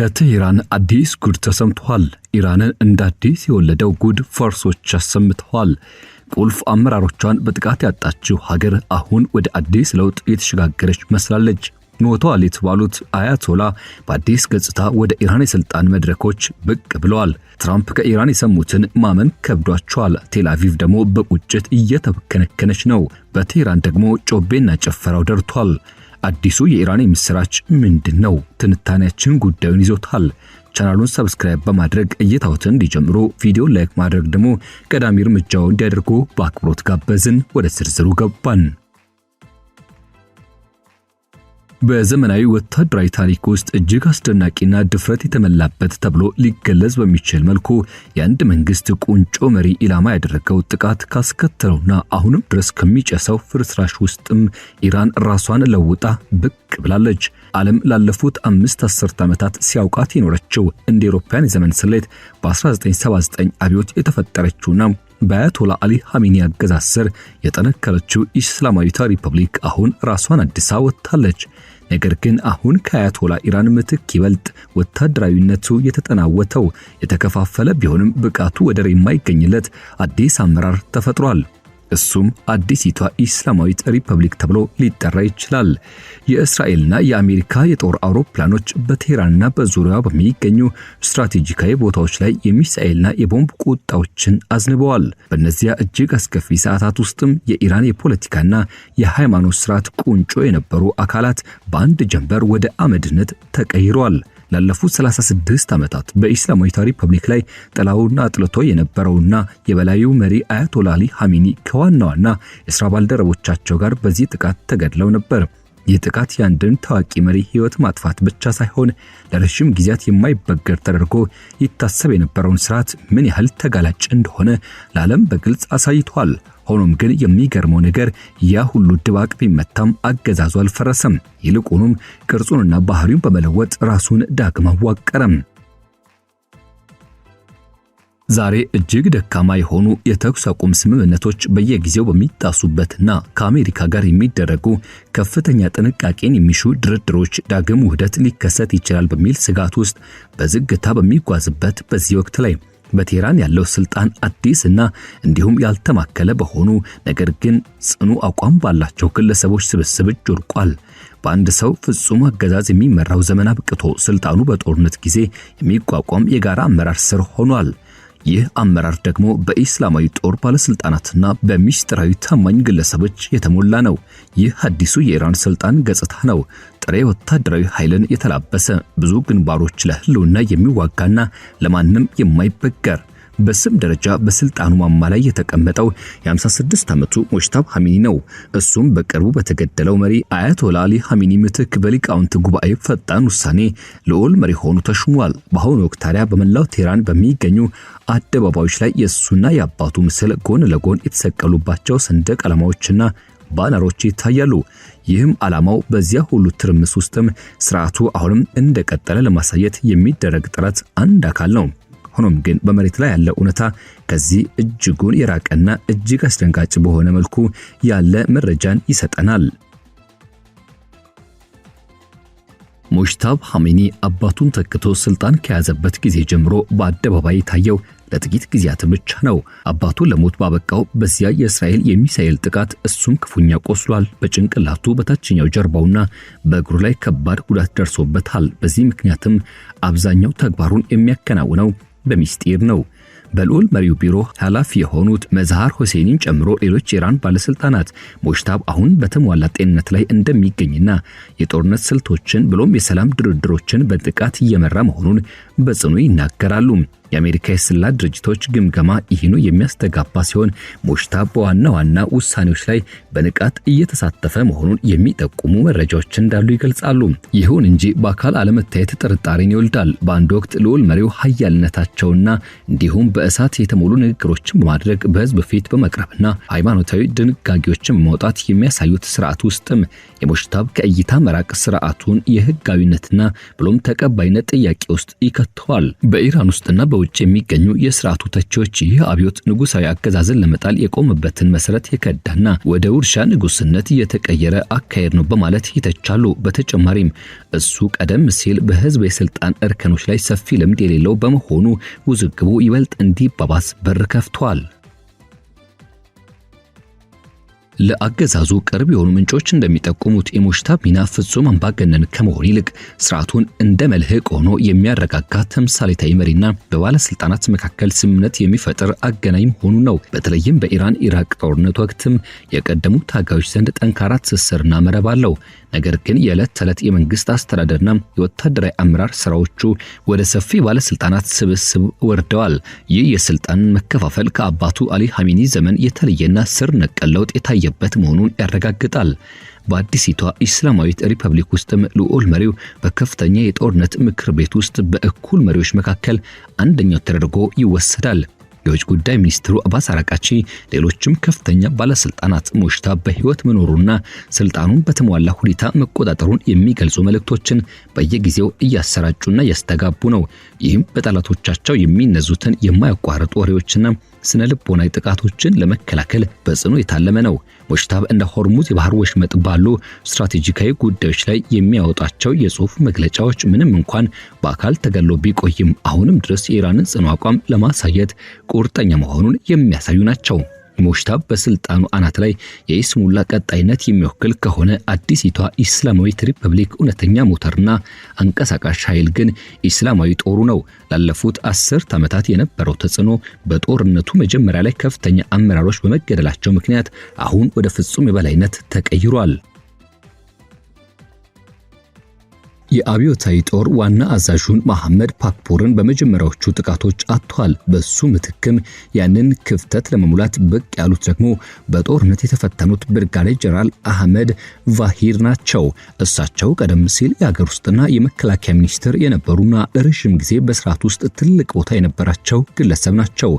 ከቴህራን አዲስ ጉድ ተሰምቷል። ኢራንን እንደ አዲስ የወለደው ጉድ ፋርሶች አሰምተዋል። ቁልፍ አመራሮቿን በጥቃት ያጣችው ሀገር አሁን ወደ አዲስ ለውጥ የተሸጋገረች መስላለች። ሞተዋል የተባሉት አያቶላ በአዲስ ገጽታ ወደ ኢራን የስልጣን መድረኮች ብቅ ብለዋል። ትራምፕ ከኢራን የሰሙትን ማመን ከብዷቸዋል። ቴልአቪቭ ደግሞ በቁጭት እየተከነከነች ነው። በቴህራን ደግሞ ጮቤና ጨፈራው ደርቷል። አዲሱ የኢራን ምስራች ምንድነው? ትንታኔያችን ጉዳዩን ይዞታል። ቻናሉን ሰብስክራይብ በማድረግ እይታዎትን እንዲጀምሩ፣ ቪዲዮ ላይክ ማድረግ ደግሞ ቀዳሚ እርምጃው እንዲያደርጉ በአክብሮት ጋበዝን። ወደ ዝርዝሩ ገባን። በዘመናዊ ወታደራዊ ታሪክ ውስጥ እጅግ አስደናቂና ድፍረት የተመላበት ተብሎ ሊገለጽ በሚችል መልኩ የአንድ መንግስት ቁንጮ መሪ ኢላማ ያደረገው ጥቃት ካስከተለውና አሁንም ድረስ ከሚጨሰው ፍርስራሽ ውስጥም ኢራን ራሷን ለውጣ ብቅ ብላለች። ዓለም ላለፉት 5 አስርት ዓመታት ሲያውቃት የኖረችው እንደ አውሮፓውያን የዘመን ስሌት በ1979 አብዮት የተፈጠረችውና በአያቶላ አሊ ኻሜኒ አገዛዝ ስር የጠነከረችው ኢስላማዊት ሪፐብሊክ አሁን ራሷን አድሳ ወጥታለች። ነገር ግን አሁን ከአያቶላ ኢራን ምትክ ይበልጥ ወታደራዊነቱ የተጠናወተው የተከፋፈለ ቢሆንም ብቃቱ ወደር የማይገኝለት አዲስ አመራር ተፈጥሯል። እሱም አዲሲቷ ኢስላማዊት ሪፐብሊክ ተብሎ ሊጠራ ይችላል። የእስራኤልና የአሜሪካ የጦር አውሮፕላኖች በቴህራንና በዙሪያው በሚገኙ ስትራቴጂካዊ ቦታዎች ላይ የሚሳኤልና የቦምብ ቁጣዎችን አዝንበዋል። በእነዚያ እጅግ አስከፊ ሰዓታት ውስጥም የኢራን የፖለቲካና የሃይማኖት ስርዓት ቁንጮ የነበሩ አካላት በአንድ ጀንበር ወደ አመድነት ተቀይረዋል። ላለፉት 36 ዓመታት በኢስላማዊት ሪፐብሊክ ላይ ጥላውና አጥልቶ የነበረውና የበላዩ መሪ አያቶላ አሊ ኻሜኒ ከዋናዋና የሥራ ባልደረቦቻቸው ጋር በዚህ ጥቃት ተገድለው ነበር። ይህ ጥቃት የአንድን ታዋቂ መሪ ሕይወት ማጥፋት ብቻ ሳይሆን ለረጅም ጊዜያት የማይበገር ተደርጎ ይታሰብ የነበረውን ስርዓት ምን ያህል ተጋላጭ እንደሆነ ለዓለም በግልጽ አሳይቷል። ሆኖም ግን የሚገርመው ነገር ያ ሁሉ ድባቅ ቢመታም አገዛዙ አልፈረሰም። ይልቁንም ቅርጹንና ባህሪውን በመለወጥ ራሱን ዳግም አዋቀረም። ዛሬ እጅግ ደካማ የሆኑ የተኩስ አቁም ስምምነቶች በየጊዜው በሚጣሱበትና ከአሜሪካ ጋር የሚደረጉ ከፍተኛ ጥንቃቄን የሚሹ ድርድሮች ዳግም ውህደት ሊከሰት ይችላል በሚል ስጋት ውስጥ በዝግታ በሚጓዝበት በዚህ ወቅት ላይ በቴህራን ያለው ስልጣን አዲስና እንዲሁም ያልተማከለ በሆኑ ነገር ግን ጽኑ አቋም ባላቸው ግለሰቦች ስብስብ ወድቋል። በአንድ ሰው ፍጹም አገዛዝ የሚመራው ዘመን አብቅቶ ስልጣኑ በጦርነት ጊዜ የሚቋቋም የጋራ አመራር ስር ሆኗል። ይህ አመራር ደግሞ በኢስላማዊ ጦር ባለስልጣናትና በሚስጥራዊ ታማኝ ግለሰቦች የተሞላ ነው። ይህ አዲሱ የኢራን ስልጣን ገጽታ ነው። ጥሬ ወታደራዊ ኃይልን የተላበሰ ብዙ ግንባሮች ለህልውና የሚዋጋና ለማንም የማይበገር በስም ደረጃ በስልጣኑ ማማ ላይ የተቀመጠው የ56 ዓመቱ ሙጅታባ ኻሜኒ ነው። እሱም በቅርቡ በተገደለው መሪ አያቶላ አሊ ኻሜኒ ምትክ በሊቃውንት ጉባኤ ፈጣን ውሳኔ ልዑል መሪ ሆኖ ተሹሟል። በአሁኑ ወቅት ታዲያ በመላው ቴህራን በሚገኙ አደባባዮች ላይ የሱና የአባቱ ምስል ጎን ለጎን የተሰቀሉባቸው ሰንደቅ ዓላማዎችና ባነሮች ይታያሉ። ይህም ዓላማው በዚያ ሁሉ ትርምስ ውስጥም ስርዓቱ አሁንም እንደቀጠለ ለማሳየት የሚደረግ ጥረት አንድ አካል ነው። ሆኖም ግን በመሬት ላይ ያለው እውነታ ከዚህ እጅጉን የራቀና እጅግ አስደንጋጭ በሆነ መልኩ ያለ መረጃን ይሰጠናል። ሙጅታባ ኻሜኒ አባቱን ተክቶ ስልጣን ከያዘበት ጊዜ ጀምሮ በአደባባይ ታየው ለጥቂት ጊዜያት ብቻ ነው። አባቱ ለሞት ባበቃው በዚያ የእስራኤል የሚሳኤል ጥቃት እሱም ክፉኛ ቆስሏል። በጭንቅላቱ በታችኛው ጀርባውና በእግሩ ላይ ከባድ ጉዳት ደርሶበታል። በዚህ ምክንያትም አብዛኛው ተግባሩን የሚያከናውነው በሚስጢር ነው። በልዑል መሪው ቢሮ ኃላፊ የሆኑት መዝሃር ሁሴይንን ጨምሮ ሌሎች የኢራን ባለስልጣናት ሙጅታባ አሁን በተሟላ ጤንነት ላይ እንደሚገኝና የጦርነት ስልቶችን ብሎም የሰላም ድርድሮችን በጥቃት እየመራ መሆኑን በጽኑ ይናገራሉ። የአሜሪካ የስለላ ድርጅቶች ግምገማ ይህኑ የሚያስተጋባ ሲሆን ሙጅታባ በዋና ዋና ውሳኔዎች ላይ በንቃት እየተሳተፈ መሆኑን የሚጠቁሙ መረጃዎች እንዳሉ ይገልጻሉ። ይሁን እንጂ በአካል አለመታየት ጥርጣሬን ይወልዳል። በአንድ ወቅት ልዑል መሪው ኃያልነታቸውና እንዲሁም በእሳት የተሞሉ ንግግሮችን በማድረግ በህዝብ ፊት በመቅረብና ሃይማኖታዊ ድንጋጌዎችን በማውጣት የሚያሳዩት ስርዓት ውስጥም የሙጅታባ ከእይታ መራቅ ስርዓቱን የህጋዊነትና ብሎም ተቀባይነት ጥያቄ ውስጥ ይከተዋል። በኢራን ውስጥና በውጭ የሚገኙ የሥርዓቱ ተቺዎች ይህ አብዮት ንጉሳዊ አገዛዝን ለመጣል የቆመበትን መሰረት የከዳና ወደ ውርሻ ንጉስነት የተቀየረ አካሄድ ነው በማለት ይተቻሉ። በተጨማሪም እሱ ቀደም ሲል በህዝብ የስልጣን እርከኖች ላይ ሰፊ ልምድ የሌለው በመሆኑ ውዝግቡ ይበልጥ እንዲባባስ በር ከፍቷል። ለአገዛዙ ቅርብ የሆኑ ምንጮች እንደሚጠቁሙት የሙጅታባ ሚና ፍጹም አምባገነን ከመሆን ይልቅ ስርዓቱን እንደ መልህቅ ሆኖ የሚያረጋጋ ተምሳሌታዊ መሪና በባለስልጣናት መካከል ስምምነት የሚፈጥር አገናኝ መሆኑ ነው። በተለይም በኢራን ኢራቅ ጦርነት ወቅትም የቀደሙ ታጋዮች ዘንድ ጠንካራ ትስስርና መረብ አለው። ነገር ግን የዕለት ተዕለት የመንግስት አስተዳደርና የወታደራዊ አመራር ስራዎቹ ወደ ሰፊ ባለስልጣናት ስብስብ ወርደዋል። ይህ የስልጣን መከፋፈል ከአባቱ አሊ ሐሚኒ ዘመን የተለየና ስር ነቀል ለውጥ የታየበት መሆኑን ያረጋግጣል። በአዲሲቷ ኢስላማዊት ሪፐብሊክ ውስጥም ልዑል መሪው በከፍተኛ የጦርነት ምክር ቤት ውስጥ በእኩል መሪዎች መካከል አንደኛው ተደርጎ ይወሰዳል። የውጭ ጉዳይ ሚኒስትሩ አባስ አራቃቺ ሌሎችም ከፍተኛ ባለስልጣናት ሙጅታባ በህይወት መኖሩና ስልጣኑን በተሟላ ሁኔታ መቆጣጠሩን የሚገልጹ መልእክቶችን በየጊዜው እያሰራጩና ያስተጋቡ ነው። ይህም በጠላቶቻቸው የሚነዙትን የማያቋርጡ ወሬዎችና ስነ ልቦናዊ ጥቃቶችን ለመከላከል በጽኑ የታለመ ነው። ሙጅታባ እንደ ሆርሙዝ የባህር ወሽመጥ ባሉ ስትራቴጂካዊ ጉዳዮች ላይ የሚያወጣቸው የጽሑፍ መግለጫዎች ምንም እንኳን በአካል ተገሎ ቢቆይም አሁንም ድረስ የኢራንን ጽኑ አቋም ለማሳየት ቁርጠኛ መሆኑን የሚያሳዩ ናቸው። ሙጅታባ በስልጣኑ አናት ላይ የኢስሙላ ቀጣይነት የሚወክል ከሆነ አዲሲቷ ኢስላማዊት ሪፐብሊክ እውነተኛ ሞተርና አንቀሳቃሽ ኃይል ግን ኢስላማዊ ጦሩ ነው። ላለፉት 10 ዓመታት የነበረው ተጽዕኖ በጦርነቱ መጀመሪያ ላይ ከፍተኛ አመራሮች በመገደላቸው ምክንያት አሁን ወደ ፍጹም የበላይነት ተቀይሯል። የአብዮታዊ ጦር ዋና አዛዡን መሐመድ ፓክፖርን በመጀመሪያዎቹ ጥቃቶች አጥቷል። በሱ ምትክም ያንን ክፍተት ለመሙላት ብቅ ያሉት ደግሞ በጦርነት የተፈተኑት ብርጋዴር ጀነራል አህመድ ቫሂር ናቸው። እሳቸው ቀደም ሲል የሀገር ውስጥና የመከላከያ ሚኒስትር የነበሩና ለረጅም ጊዜ በስርዓት ውስጥ ትልቅ ቦታ የነበራቸው ግለሰብ ናቸው።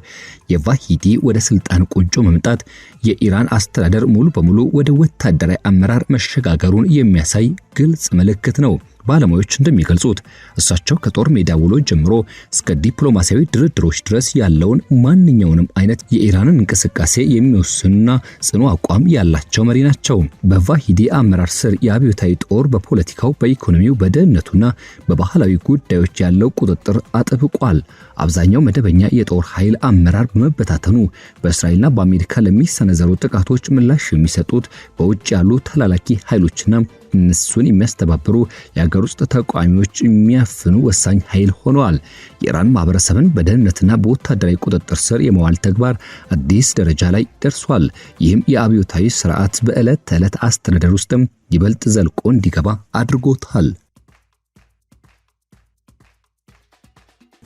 የቫሂዲ ወደ ስልጣን ቁንጮ መምጣት የኢራን አስተዳደር ሙሉ በሙሉ ወደ ወታደራዊ አመራር መሸጋገሩን የሚያሳይ ግልጽ ምልክት ነው። ባለሙያዎች እንደሚገልጹት እሳቸው ከጦር ሜዳ ውሎ ጀምሮ እስከ ዲፕሎማሲያዊ ድርድሮች ድረስ ያለውን ማንኛውንም አይነት የኢራንን እንቅስቃሴ የሚወስኑና ጽኑ አቋም ያላቸው መሪ ናቸው። በቫሂዲ አመራር ስር የአብዮታዊ ጦር በፖለቲካው፣ በኢኮኖሚው፣ በደህንነቱና በባህላዊ ጉዳዮች ያለው ቁጥጥር አጥብቋል። አብዛኛው መደበኛ የጦር ኃይል አመራር በመበታተኑ በእስራኤልና በአሜሪካ ለሚሰነዘሩ ጥቃቶች ምላሽ የሚሰጡት በውጭ ያሉ ተላላኪ ኃይሎችና እነሱን የሚያስተባብሩ የሀገር ውስጥ ተቋሚዎች የሚያፍኑ ወሳኝ ኃይል ሆነዋል። የኢራን ማህበረሰብን በደህንነትና በወታደራዊ ቁጥጥር ስር የመዋል ተግባር አዲስ ደረጃ ላይ ደርሷል። ይህም የአብዮታዊ ስርዓት በዕለት ተዕለት አስተዳደር ውስጥም ይበልጥ ዘልቆ እንዲገባ አድርጎታል።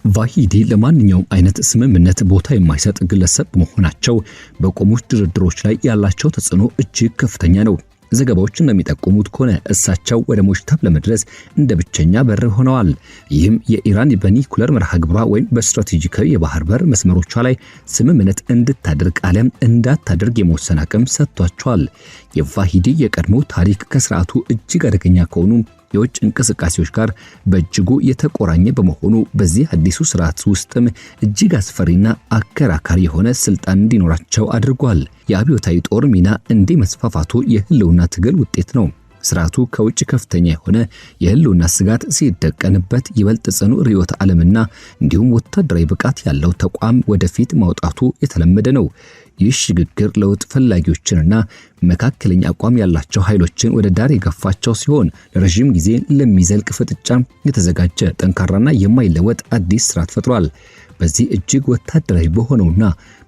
ቫሂዲ ለማንኛውም አይነት ስምምነት ቦታ የማይሰጥ ግለሰብ በመሆናቸው በቆሙት ድርድሮች ላይ ያላቸው ተጽዕኖ እጅግ ከፍተኛ ነው። ዘገባዎች እንደሚጠቁሙት ከሆነ እሳቸው ወደ ሙጅታባ ለመድረስ እንደ ብቸኛ በር ሆነዋል። ይህም የኢራን በኒኩለር መርሃ ግብሯ ወይም በስትራቴጂካዊ የባህር በር መስመሮቿ ላይ ስምምነት እንድታደርግ አለም እንዳታደርግ የመወሰን አቅም ሰጥቷቸዋል። የቫሂዲ የቀድሞ ታሪክ ከስርዓቱ እጅግ አደገኛ ከሆኑ የውጭ እንቅስቃሴዎች ጋር በእጅጉ የተቆራኘ በመሆኑ በዚህ አዲሱ ስርዓት ውስጥም እጅግ አስፈሪና አከራካሪ የሆነ ስልጣን እንዲኖራቸው አድርጓል። የአብዮታዊ ጦር ሚና እንዲህ መስፋፋቱ የህልውና ትግል ውጤት ነው። ስርዓቱ ከውጭ ከፍተኛ የሆነ የህልውና ስጋት ሲደቀንበት ይበልጥ ጽኑ ርዕዮተ ዓለምና እንዲሁም ወታደራዊ ብቃት ያለው ተቋም ወደፊት ማውጣቱ የተለመደ ነው። ይህ ሽግግር ለውጥ ፈላጊዎችንና መካከለኛ አቋም ያላቸው ኃይሎችን ወደ ዳር የገፋቸው ሲሆን ለረጅም ጊዜ ለሚዘልቅ ፍጥጫ የተዘጋጀ ጠንካራና የማይለወጥ አዲስ ስርዓት ፈጥሯል። በዚህ እጅግ ወታደራዊ በሆነውና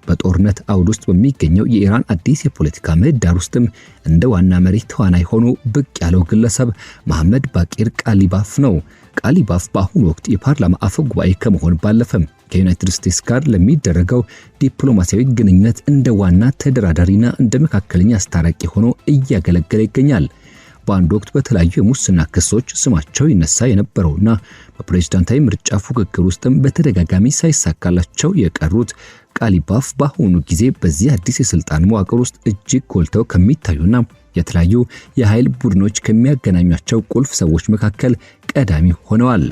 በጦርነት አውድ ውስጥ በሚገኘው የኢራን አዲስ የፖለቲካ ምህዳር ውስጥም እንደ ዋና መሪ ተዋናይ ሆኖ ብቅ ያለው ግለሰብ መሐመድ ባቂር ቃሊባፍ ነው። ቃሊባፍ በአሁኑ ወቅት የፓርላማ አፈ ጉባኤ ከመሆን ባለፈም ከዩናይትድ ስቴትስ ጋር ለሚደረገው ዲፕሎማሲያዊ ግንኙነት እንደ ዋና ተደራዳሪና እንደ መካከለኛ አስታራቂ ሆኖ እያገለገለ ይገኛል። በአንድ ወቅት በተለያዩ የሙስና ክሶች ስማቸው ይነሳ የነበረውና በፕሬዝዳንታዊ ምርጫ ፉክክር ውስጥም በተደጋጋሚ ሳይሳካላቸው የቀሩት ቃሊባፍ በአሁኑ ጊዜ በዚህ አዲስ የስልጣን መዋቅር ውስጥ እጅግ ጎልተው ከሚታዩና የተለያዩ የኃይል ቡድኖች ከሚያገናኟቸው ቁልፍ ሰዎች መካከል ቀዳሚ ሆነዋል።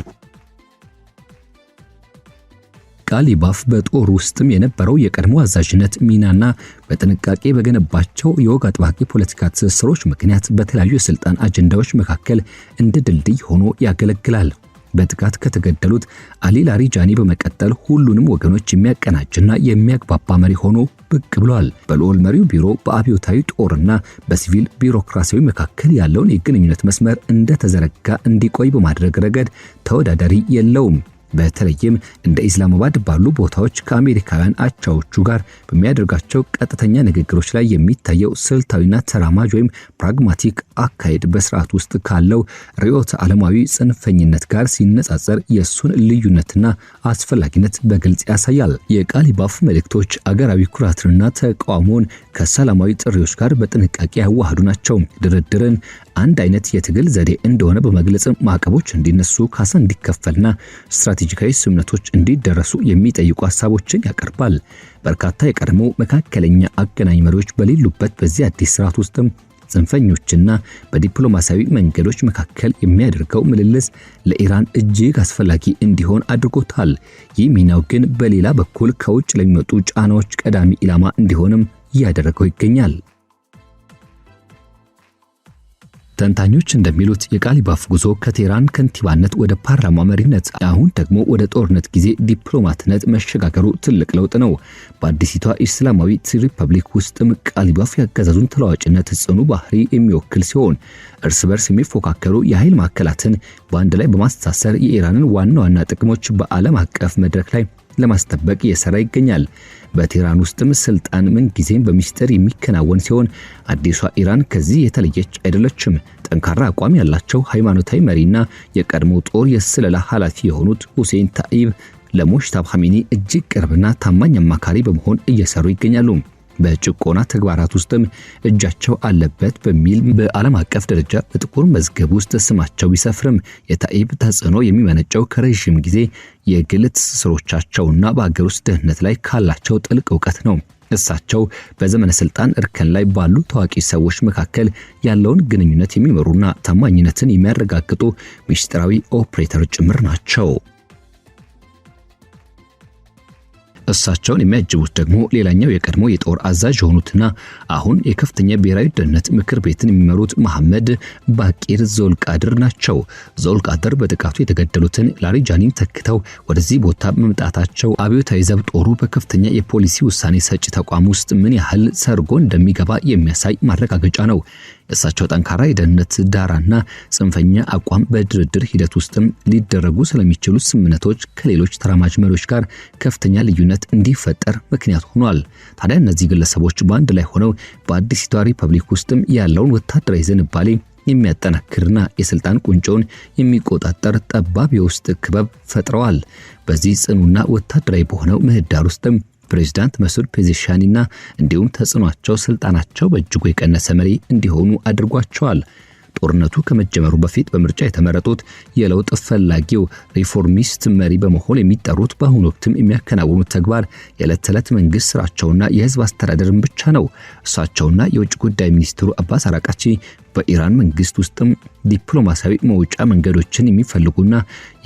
ቃሊባፍ በጦር ውስጥም የነበረው የቀድሞ አዛዥነት ሚናና በጥንቃቄ በገነባቸው የወግ አጥባቂ ፖለቲካ ትስስሮች ምክንያት በተለያዩ የስልጣን አጀንዳዎች መካከል እንደ ድልድይ ሆኖ ያገለግላል። በጥቃት ከተገደሉት አሊ ላሪጃኒ በመቀጠል ሁሉንም ወገኖች የሚያቀናጅና የሚያግባባ መሪ ሆኖ ብቅ ብሏል። በልዑል መሪው ቢሮ በአብዮታዊ ጦርና በሲቪል ቢሮክራሲያዊ መካከል ያለውን የግንኙነት መስመር እንደተዘረጋ እንዲቆይ በማድረግ ረገድ ተወዳዳሪ የለውም። በተለይም እንደ ኢስላማባድ ባሉ ቦታዎች ከአሜሪካውያን አቻዎቹ ጋር በሚያደርጋቸው ቀጥተኛ ንግግሮች ላይ የሚታየው ስልታዊና ተራማጅ ወይም ፕራግማቲክ አካሄድ በስርዓት ውስጥ ካለው ርዕዮተ ዓለማዊ ጽንፈኝነት ጋር ሲነጻጸር የሱን ልዩነትና አስፈላጊነት በግልጽ ያሳያል። የቃሊባፍ መልእክቶች አገራዊ ኩራትንና ተቃውሞን ከሰላማዊ ጥሪዎች ጋር በጥንቃቄ ያዋሃዱ ናቸው። ድርድርን አንድ አይነት የትግል ዘዴ እንደሆነ በመግለጽ ማዕቀቦች እንዲነሱ፣ ካሳ እንዲከፈልና ስትራቴጂካዊ ስምምነቶች እንዲደረሱ የሚጠይቁ ሐሳቦችን ያቀርባል። በርካታ የቀድሞ መካከለኛ አገናኝ መሪዎች በሌሉበት በዚህ አዲስ ስርዓት ውስጥም ጽንፈኞችና በዲፕሎማሲያዊ መንገዶች መካከል የሚያደርገው ምልልስ ለኢራን እጅግ አስፈላጊ እንዲሆን አድርጎታል። ይህ ሚናው ግን በሌላ በኩል ከውጭ ለሚመጡ ጫናዎች ቀዳሚ ኢላማ እንዲሆንም እያደረገው ይገኛል። ተንታኞች እንደሚሉት የቃሊባፍ ጉዞ ከቴህራን ከንቲባነት ወደ ፓርላማ መሪነት አሁን ደግሞ ወደ ጦርነት ጊዜ ዲፕሎማትነት መሸጋገሩ ትልቅ ለውጥ ነው። በአዲሲቷ ኢስላማዊት ሪፐብሊክ ውስጥም ቃሊባፍ ያገዛዙን ተለዋዋጭነት ጽኑ ባህሪ የሚወክል ሲሆን እርስ በርስ የሚፎካከሩ የኃይል ማዕከላትን በአንድ ላይ በማስተሳሰር የኢራንን ዋና ዋና ጥቅሞች በዓለም አቀፍ መድረክ ላይ ለማስጠበቅ እየሰራ ይገኛል። በቴህራን ውስጥም ስልጣን ምን ጊዜም በሚስጥር የሚከናወን ሲሆን አዲሷ ኢራን ከዚህ የተለየች አይደለችም። ጠንካራ አቋም ያላቸው ሃይማኖታዊ መሪና የቀድሞ ጦር የስለላ ኃላፊ የሆኑት ሁሴን ታኢብ ለሞጅታባ ኻሜኒ እጅግ ቅርብና ታማኝ አማካሪ በመሆን እየሰሩ ይገኛሉ። በጭቆና ተግባራት ውስጥም እጃቸው አለበት በሚል በዓለም አቀፍ ደረጃ በጥቁር መዝገብ ውስጥ ስማቸው ቢሰፍርም የታኢብ ተጽዕኖ የሚመነጨው ከረጅም ጊዜ የግል ትስስሮቻቸውና በአገር ውስጥ ደህንነት ላይ ካላቸው ጥልቅ ዕውቀት ነው። እሳቸው በዘመነ ስልጣን እርከን ላይ ባሉ ታዋቂ ሰዎች መካከል ያለውን ግንኙነት የሚመሩና ታማኝነትን የሚያረጋግጡ ሚስጥራዊ ኦፕሬተር ጭምር ናቸው። እሳቸውን የሚያጅቡት ደግሞ ሌላኛው የቀድሞ የጦር አዛዥ የሆኑትና አሁን የከፍተኛ ብሔራዊ ደህንነት ምክር ቤትን የሚመሩት መሐመድ ባቂር ዞልቃድር ናቸው። ዞልቃድር በጥቃቱ የተገደሉትን ላሪጃኒን ተክተው ወደዚህ ቦታ መምጣታቸው አብዮታዊ ዘብ ጦሩ በከፍተኛ የፖሊሲ ውሳኔ ሰጪ ተቋም ውስጥ ምን ያህል ሰርጎ እንደሚገባ የሚያሳይ ማረጋገጫ ነው። እሳቸው ጠንካራ የደህንነት ዳራና ጽንፈኛ አቋም በድርድር ሂደት ውስጥም ሊደረጉ ስለሚችሉ ስምምነቶች ከሌሎች ተራማጅ መሪዎች ጋር ከፍተኛ ልዩነት እንዲፈጠር ምክንያት ሆኗል። ታዲያ እነዚህ ግለሰቦች በአንድ ላይ ሆነው በአዲሲቷ ሪፐብሊክ ውስጥም ያለውን ወታደራዊ ዝንባሌ የሚያጠናክርና የስልጣን ቁንጮውን የሚቆጣጠር ጠባብ የውስጥ ክበብ ፈጥረዋል። በዚህ ጽኑና ወታደራዊ በሆነው ምህዳር ውስጥም ፕሬዝዳንት መስዑድ ፔዜሽኪያንና እንዲሁም ተጽዕኖአቸው ስልጣናቸው በእጅጉ የቀነሰ መሪ እንዲሆኑ አድርጓቸዋል። ጦርነቱ ከመጀመሩ በፊት በምርጫ የተመረጡት የለውጥ ፈላጊው ሪፎርሚስት መሪ በመሆን የሚጠሩት በአሁኑ ወቅትም የሚያከናውኑት ተግባር የዕለት ተዕለት መንግስት ስራቸውና የህዝብ አስተዳደርን ብቻ ነው። እሳቸውና የውጭ ጉዳይ ሚኒስትሩ አባስ አራቃቺ በኢራን መንግስት ውስጥም ዲፕሎማሲያዊ መውጫ መንገዶችን የሚፈልጉና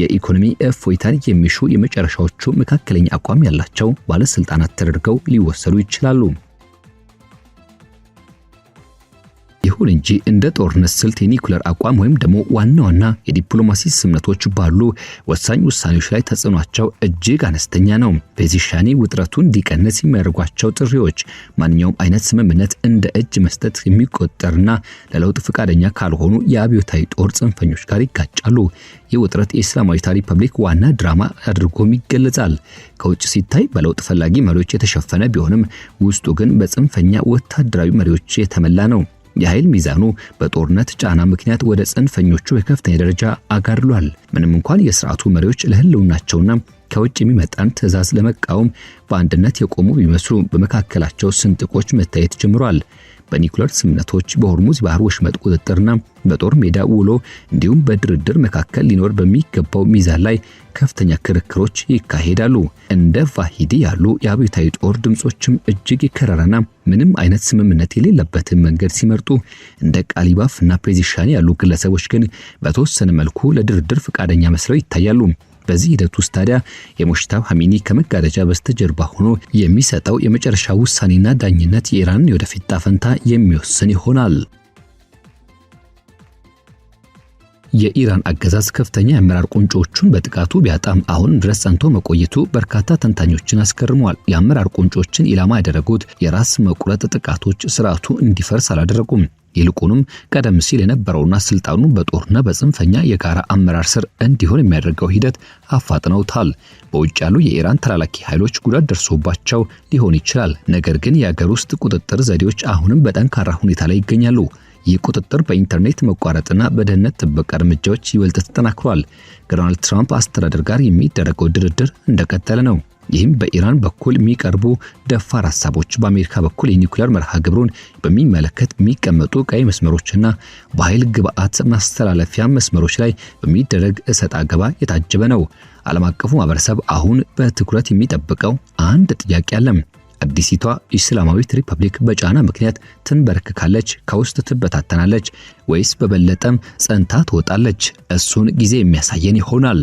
የኢኮኖሚ እፎይታን የሚሹ የመጨረሻዎቹ መካከለኛ አቋም ያላቸው ባለስልጣናት ተደርገው ሊወሰዱ ይችላሉ። ይሁን እንጂ እንደ ጦርነት ስልት የኒኩለር አቋም ወይም ደግሞ ዋና የዲፕሎማሲ ስምምነቶች ባሉ ወሳኝ ውሳኔዎች ላይ ተጽዕኖአቸው እጅግ አነስተኛ ነው። ፔዜሽኪያን ውጥረቱን እንዲቀንስ የሚያደርጓቸው ጥሪዎች ማንኛውም አይነት ስምምነት እንደ እጅ መስጠት የሚቆጠርና ለለውጥ ፈቃደኛ ካልሆኑ የአብዮታዊ ጦር ጽንፈኞች ጋር ይጋጫሉ። ይህ ውጥረት የእስላማዊት ሪፐብሊክ ዋና ድራማ አድርጎም ይገለጻል። ከውጭ ሲታይ በለውጥ ፈላጊ መሪዎች የተሸፈነ ቢሆንም ውስጡ ግን በጽንፈኛ ወታደራዊ መሪዎች የተመላ ነው። የኃይል ሚዛኑ በጦርነት ጫና ምክንያት ወደ ጽንፈኞቹ በከፍተኛ ደረጃ አጋድሏል። ምንም እንኳን የሥርዓቱ መሪዎች ለህልውናቸውና ከውጭ የሚመጣን ትዕዛዝ ለመቃወም በአንድነት የቆሙ ቢመስሉ በመካከላቸው ስንጥቆች መታየት ጀምሯል። በኒኩለር ስምምነቶች፣ በሆርሙዝ ባህር ወሽመጥ ቁጥጥርና በጦር ሜዳ ውሎ እንዲሁም በድርድር መካከል ሊኖር በሚገባው ሚዛን ላይ ከፍተኛ ክርክሮች ይካሄዳሉ። እንደ ቫሂዲ ያሉ የአብዮታዊ ጦር ድምጾችም እጅግ የከረረና ምንም አይነት ስምምነት የሌለበትን መንገድ ሲመርጡ፣ እንደ ቃሊባፍና ፔዜሽኪያን ያሉ ግለሰቦች ግን በተወሰነ መልኩ ለድርድር ፈቃደኛ መስለው ይታያሉ። በዚህ ሂደት ውስጥ ታዲያ የሙጅተባ ኻሜኒ ከመጋረጃ በስተጀርባ ሆኖ የሚሰጠው የመጨረሻ ውሳኔና ዳኝነት የኢራን የወደፊት ጣፈንታ የሚወስን ይሆናል። የኢራን አገዛዝ ከፍተኛ የአመራር ቁንጮቹን በጥቃቱ ቢያጣም አሁን ድረስ ጸንቶ መቆየቱ በርካታ ተንታኞችን አስገርመዋል። የአመራር ቁንጮችን ኢላማ ያደረጉት የራስ መቁረጥ ጥቃቶች ስርዓቱ እንዲፈርስ አላደረጉም። ይልቁንም ቀደም ሲል የነበረውና ስልጣኑ በጦርና በጽንፈኛ የጋራ አመራር ስር እንዲሆን የሚያደርገው ሂደት አፋጥነውታል። በውጭ ያሉ የኢራን ተላላኪ ኃይሎች ጉዳት ደርሶባቸው ሊሆን ይችላል። ነገር ግን የሀገር ውስጥ ቁጥጥር ዘዴዎች አሁንም በጠንካራ ሁኔታ ላይ ይገኛሉ። ይህ ቁጥጥር በኢንተርኔት መቋረጥና በደህንነት ጥበቃ እርምጃዎች ይበልጥ ተጠናክሯል። ከዶናልድ ትራምፕ አስተዳደር ጋር የሚደረገው ድርድር እንደቀጠለ ነው። ይህም በኢራን በኩል የሚቀርቡ ደፋር ሐሳቦች በአሜሪካ በኩል የኒውክሌር መርሃ ግብሩን በሚመለከት የሚቀመጡ ቀይ መስመሮችና በኃይል ግብዓት ማስተላለፊያ መስመሮች ላይ በሚደረግ እሰጥ አገባ የታጀበ ነው። ዓለም አቀፉ ማህበረሰብ አሁን በትኩረት የሚጠብቀው አንድ ጥያቄ አለ። አዲሲቷ ኢስላማዊት ሪፐብሊክ በጫና ምክንያት ትንበረከካለች፣ ከውስጥ ትበታተናለች ወይስ በበለጠም ጸንታ ትወጣለች? እሱን ጊዜ የሚያሳየን ይሆናል።